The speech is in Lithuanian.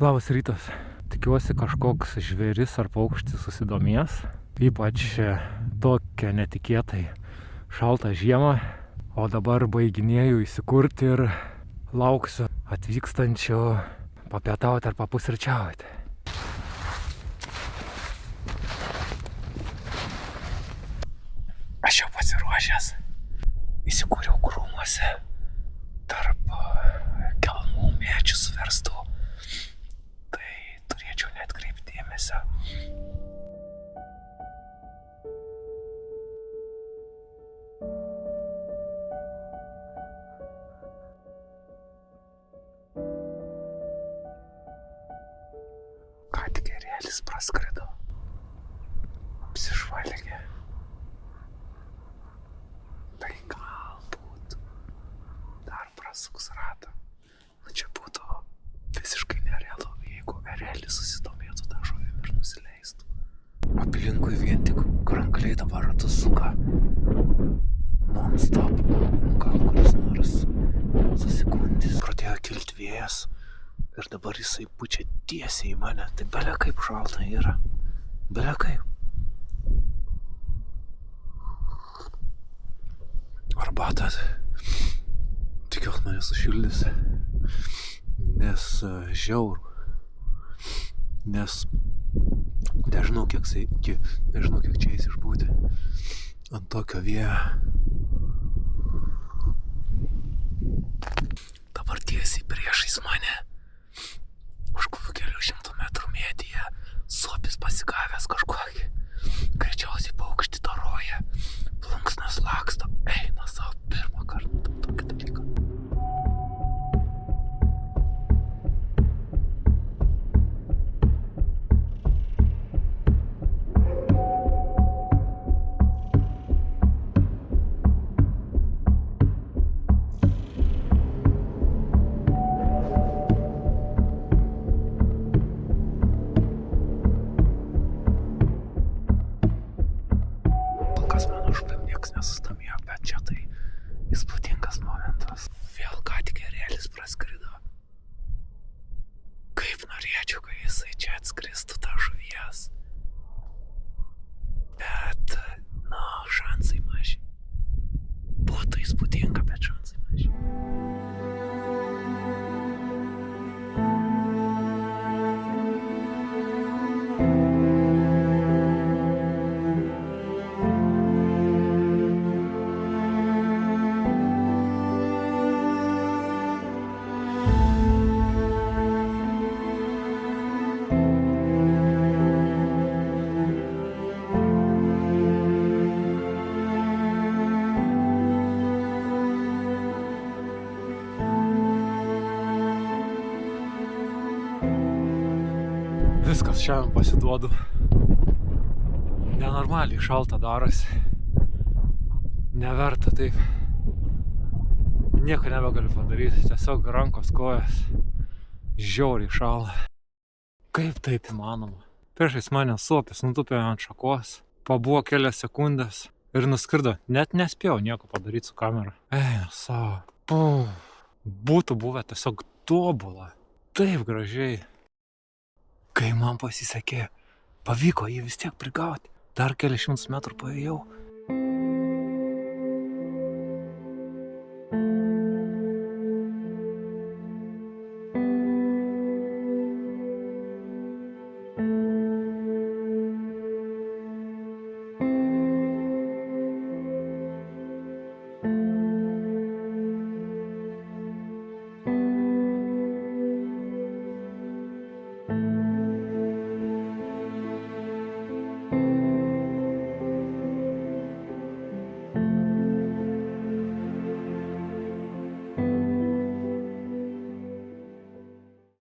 Labas rytas. Tikiuosi kažkoks žvėris ar paukštis susidomės. Ypač tokią netikėtai šaltą žiemą. O dabar baiginėju įsikurti ir lauksiu atvykstančio papietauti ar papusryčiauti. Aš jau pasiruošęs. Įsikūriau krūmuose tarp kelmų medžių suverstų. Tai turėčiau neatkreipti dėmesio. Ką tik erelis praskrido. Apsižvalgė. Tai galbūt dar prasuks ratą. Čia būtų visiškai nerealu, jeigu erelis susidomėtų tą žuvim ir nusileistų. Aplinkui vien tik krankliai dabar ratus suka. Non-stop. Gal kuris nors susikundys. Pradėjo kilti vėjas ir dabar jisai pučia tiesiai į mane. Tai bele kaip šalta yra. Bele kaip. Arbatą. Tikiuosi mane sušildys. Nes žiauru. Nes nežinau kiek čia eis išbūti ant tokio vėjo. Dabar tiesiai priešais mane už kelių šimtų metrų medyje suopis pasigavęs kažkokį. Greičiausiai paukštį taroja. Plunksnas laksto. Eina savo pirmą kartą tokį dalyką. Nesustamėjo, bet čia tai įspūdingas momentas. Vėl ką tik erelis praskrido. Kaip norėčiau, kai jisai čia atskristų tą žuvies. Bet, šansai maži. Būtų įspūdinga, bet šansai maži. Viskas šiandien pasiduodu. Nenormaliai šalta darosi. Neverta taip. Nieko nebegaliu padaryti. Tiesiog rankos, kojas žiauriai šąla. Kaip taip įmanoma? Priešais mane suopis nutupė ant šakos. Pabuvo kelias sekundės ir nuskrido. Net nespėjau nieko padaryti su kamera. Eina savo. Būtų buvę tiesiog tobula. Taip gražiai. Kai man pasisekė, pavyko jį vis tiek prigauti. Dar kelias šimtus metrų paėjau.